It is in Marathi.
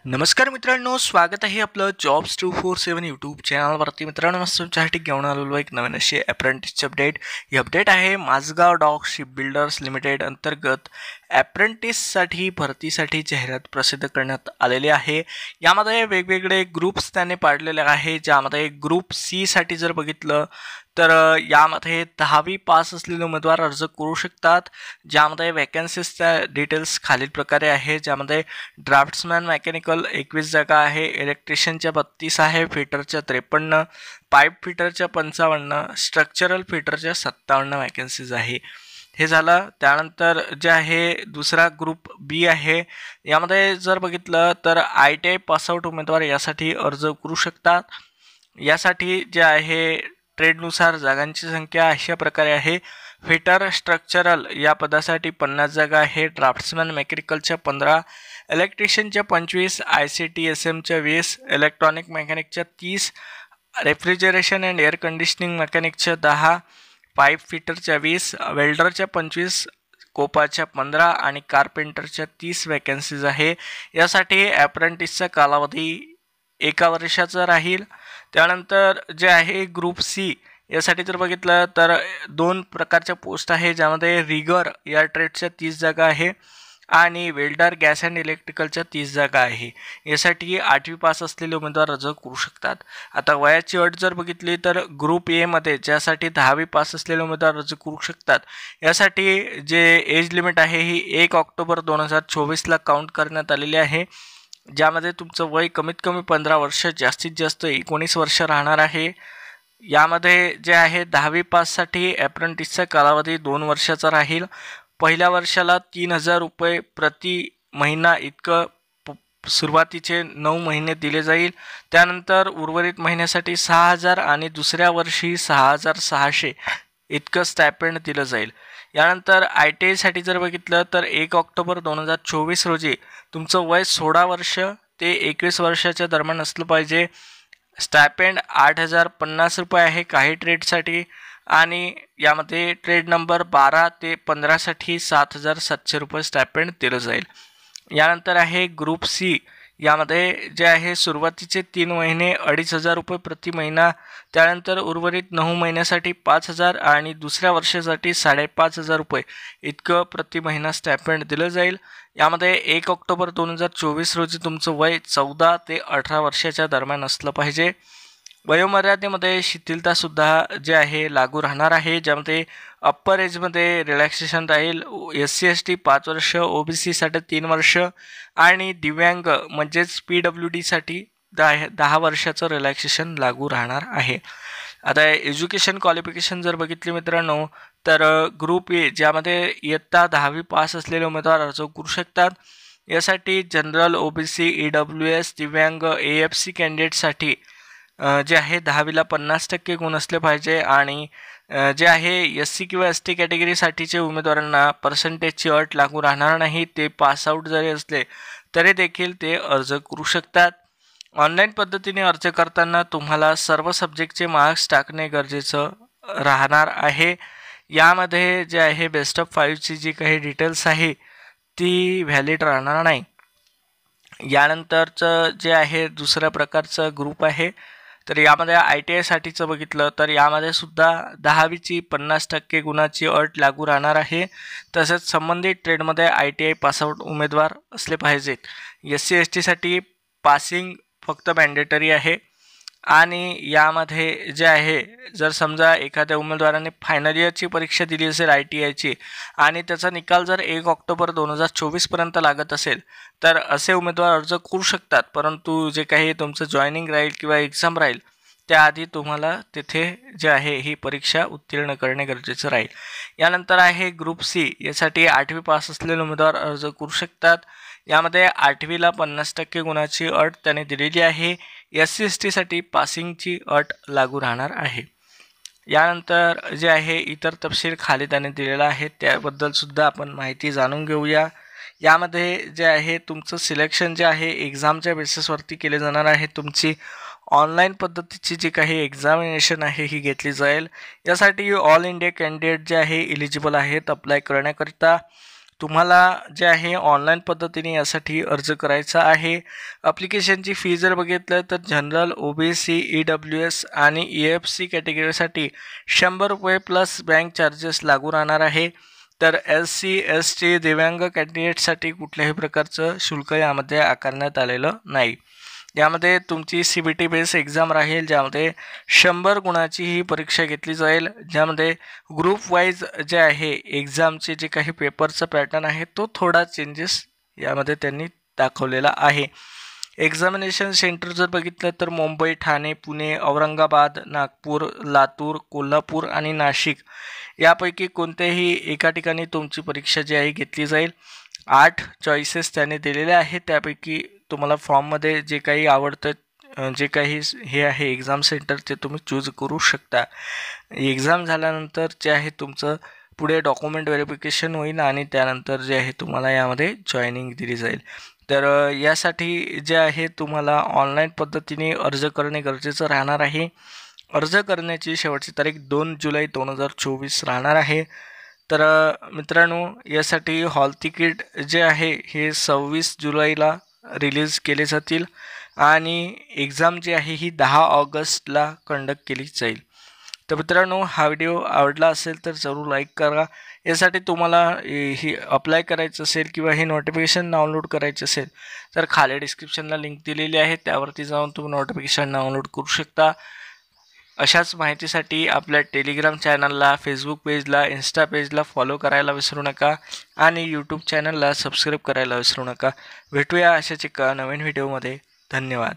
नमस्कार मित्रांनो, स्वागत आहे आपलं जॉब्स 247 यूट्यूब चॅनलवरती. मित्रांनो, मस्त तुमच्यासाठी घेऊन आलेलो एक नवीन अशी अप्रेंटिसची अपडेट. ही अपडेट आहे Mazagon dock ship builders limited अंतर्गत अप्रेंटिससाठी भरतीसाठी जाहिरात प्रसिद्ध करण्यात आलेली आहे. यामध्ये वेगवेगळे ग्रुप्स त्याने पाडलेले आहे, ज्यामध्ये ग्रुप सी साठी जर बघितलं तर यामध्ये 10वी पास असलेले उमेदवार अर्ज करू शकतात. ज्यामध्ये वॅकन्सीजच्या डिटेल्स खालील प्रकारे आहे, ज्यामध्ये ड्राफ्ट्समॅन मेकॅनिकल 21 जागा आहे, इलेक्ट्रिशियनच्या 32 आहे, फिटरच्या 53, पाईप फिटरच्या 55, स्ट्रक्चरल फिटरच्या 57 वॅकन्सीज आहे. हे झालं. त्यानंतर जे आहे दुसरा ग्रुप बी आहे. यामध्ये जर बघितलं तर ITI पासआउट उमेदवार यासाठी अर्ज करू शकतात. यासाठी जे आहे ट्रेडनुसार जागांची संख्या अशा प्रकारे आहे. फिटर स्ट्रक्चरल या पदासाठी 50 जागा आहे, ड्राफ्ट्समॅन मेकॅनिकलच्या 15, इलेक्ट्रिशियनच्या 25, ICTSMच्या 20, इलेक्ट्रॉनिक मेकॅनिकच्या 30, रेफ्रिजरेशन अँड एअर कंडिशनिंग मेकॅनिकच्या 10, पाईप फिटरच्या 20, वेल्डरच्या 25, कोपाच्या 15 आणि कारपेंटरच्या 30 वॅकन्सीज आहे. यासाठी अप्रेंटिसचा कालावधी 1 वर्षाचा राहील. त्यानंतर जे आहे ग्रुप सी यासाठी जर बघितलं तर 2 प्रकारच्या पोस्ट आहे, ज्यामध्ये रिगर या ट्रेडच्या 30 जागा आहे आणि वेल्डर गॅस अँड इलेक्ट्रिकलच्या 30 जागा आहे. यासाठी 8वी पास असलेले उमेदवार अर्ज करू शकतात. आता वयाची अट जर बघितली तर ग्रुप ए मध्ये ज्यासाठी 10वी पास असलेले उमेदवार अर्ज करू शकतात. यासाठी जे एज लिमिट आहे ही 1 ऑक्टोबर 2024ला काउंट करण्यात आलेली आहे, ज्यामध्ये तुमचं वय कमीत कमी 15 वर्ष, जास्तीत जास्त 19 वर्ष राहणार आहे. यामध्ये जे आहे 10वी पाससाठी अप्रेंटिसचा कालावधी 2 वर्षाचा राहील. पहिल्या वर्षाला 3000 रुपये प्रति महिना इतकं सुरुवातीचे 9 महिने दिले जाईल. त्यानंतर उर्वरित महिन्यासाठी 6000 आणि दुसऱ्या वर्षी 6600 इतकं स्टायपेंड दिलं जाईल. यानंतर ITI साठी जर बघितलं तर 1 ऑक्टोबर 2024 रोजी तुमचं वय 16 वर्ष ते 21 वर्षाच्या दरम्यान असलं पाहिजे. स्टायपेंड 8050 रुपये आहे काही ट्रेडसाठी आणि यामध्ये ट्रेड नंबर 12 ते 15साठी 7700 रुपये स्टायपेंड दिलं जाईल. यानंतर आहे ग्रुप सी. यामध्ये जे आहे सुरुवातीचे 3 महिने 2500 रुपये प्रति महिना, त्यानंतर उर्वरित 9 महिन्यासाठी 5000 आणि दुसऱ्या वर्षासाठी 5500 रुपये इतकं प्रति महिना स्टायपेंड दिलं जाईल. यामध्ये 1 ऑक्टोबर 2024 रोजी तुमचं वय 14 ते 18 वर्षाच्या दरम्यान असलं पाहिजे. वयोमर्यादेमध्ये शिथिलतासुद्धा जे आहे लागू राहणार आहे, ज्यामध्ये अप्पर एजमध्ये रिलॅक्सेशन राहील. SC/ST 5 वर्ष, OBC साठी 3 वर्ष आणि दिव्यांग म्हणजेच PWD साठी 10 वर्षाचं रिलॅक्सेशन लागू राहणार आहे. आता एज्युकेशन क्वालिफिकेशन जर बघितली मित्रांनो तर ग्रुप ए ज्यामध्ये इयत्ता 10वी पास असलेले उमेदवार अर्ज करू शकतात. यासाठी जनरल, OBC, EWS, दिव्यांग, AFC कॅन्डिडेटसाठी जे आहे 10वीला 50% गुण असले पाहिजे आणि जे आहे SC किंवा ST कॅटेगरीसाठीचे उमेदवारांना पर्सेंटेजची अट लागू राहणार नाही. ते पासआउट जरी असले तरी देखील ते अर्ज करू शकतात. ऑनलाईन पद्धतीने अर्ज करताना तुम्हाला सर्व सब्जेक्टचे मार्क्स टाकणे गरजेचं राहणार आहे. यामध्ये जे आहे बेस्ट ऑफ 5ची जी काही डिटेल्स आहे ती व्हॅलिड राहणार नाही. यानंतरचं जे आहे दुसऱ्या प्रकारचं ग्रुप आहे, तर यामध्ये ITI साठीचं बघितलं तर यामध्ये सुद्धा 10वीची 50% गुणाची अट लागू राहणार आहे. तसेच संबंधित ट्रेडमध्ये ITI पासआउट उमेदवार असले पाहिजेत. SC/ST साठी पासिंग फक्त मॅन्डेटरी आहे आणि यामध्ये जे आहे जर समजा एखाद्या उमेदवाराने फायनल इयरची परीक्षा दिली असेल ITIची आणि त्याचा निकाल जर 1 ऑक्टोबर 2024पर्यंत लागत असेल तर असे उमेदवार अर्ज करू शकतात. परंतु जे काही तुमचं जॉईनिंग राहील किंवा एक्झाम राहील त्याआधी तुम्हाला तिथे जे आहे ही परीक्षा उत्तीर्ण करणे गरजेचं राहील. यानंतर आहे ग्रुप सी. यासाठी 8वी पास असलेले उमेदवार अर्ज करू शकतात. यामध्ये 8वीला 50% गुणाची अट त्याने दिलेली आहे. SC/ST साठी पासिंगची अट लागू राहणार आहे. यानंतर जे आहे इतर तपशील खाली त्याने दिलेला आहे, त्याबद्दल सुद्धा आपण माहिती जाणून घेऊया. यामध्ये जे आहे तुमचं सिलेक्शन जे आहे एक्झामच्या बेसिसवरती केले जाणार आहे. तुमची ऑनलाईन पद्धतीची जी काही एक्झामिनेशन आहे ही घेतली जाईल. यासाठी ऑल इंडिया कॅन्डिडेट जे आहे इलिजिबल आहेत अप्लाय करण्याकरिता. तुम्हाला जे आहे ऑनलाईन पद्धतीने यासाठी अर्ज करायचा आहे. ॲप्लिकेशनची फी जर बघितलं तर जनरल, OBC, EWS आणि EFC कॅटेगरीसाठी ₹100 प्लस बँक चार्जेस लागू राहणार आहे. तर SC, ST, दिव्यांग कॅन्डिडेटसाठी कुठल्याही प्रकारचं शुल्क यामध्ये आकारण्यात आलेलं नाही. यामध्ये तुमची CBT बेस एक्झाम राहील, ज्यामध्ये 100 गुणाची ही परीक्षा घेतली जाईल, ज्यामध्ये ग्रुप वाईज जे आहे एक्झामचे जे काही पेपरचा पॅटर्न आहे तो थोडा चेंजेस यामध्ये त्यांनी दाखवलेला आहे. एक्झामिनेशन सेंटर जर बघितलं तर मुंबई, ठाणे, पुणे, औरंगाबाद, नागपूर, लातूर, कोल्हापूर आणि नाशिक यापैकी कोणत्याही एका ठिकाणी तुमची परीक्षा जी आहे घेतली जाईल. 8 चॉईसेस त्याने दिलेले आहेत, त्यापैकी तुम्हाला फॉर्ममध्ये जे काही आवडतं, जे काही हे आहे एक्झाम सेंटर ते तुम्ही चूज करू शकता. एक्झाम झाल्यानंतर जे आहे तुमचं पुढे डॉक्युमेंट व्हेरिफिकेशन होईल आणि त्यानंतर जे आहे तुम्हाला यामध्ये जॉईनिंग दिली जाईल. तर यासाठी जे आहे तुम्हाला ऑनलाईन पद्धतीने अर्ज करणे गरजेचं राहणार आहे. अर्ज करण्याची शेवटची तारीख 2 जुलै 2024 राहणार आहे. तर मित्रांनो, यासाठी हॉल तिकीट जे आहे हे 26 जुलैला रिलीज केले जातील आणि एक्झाम जी आहे ही 10 ऑगस्टला कंडक्ट केली जाईल. तर मित्रांनो, हा व्हिडिओ आवडला असेल तर जरूर लाईक करा. यासाठी तुम्हाला ही अप्लाय करायचं असेल किंवा हे नोटिफिकेशन डाउनलोड करायचे असेल तर खाली डिस्क्रिप्शनला लिंक दिलेली आहे, त्यावरती जाऊन तुम्ही नोटिफिकेशन डाउनलोड करू शकता. अशाच माहितीसाठी आपल्या टेलिग्राम चॅनलला, फेसबुक पेजला, इन्स्टा पेजला फॉलो करायला विसरू नका आणि यूट्यूब चॅनलला सबस्क्राईब करायला विसरू नका. भेटूया अशाच एका नवीन व्हिडिओमध्ये. धन्यवाद.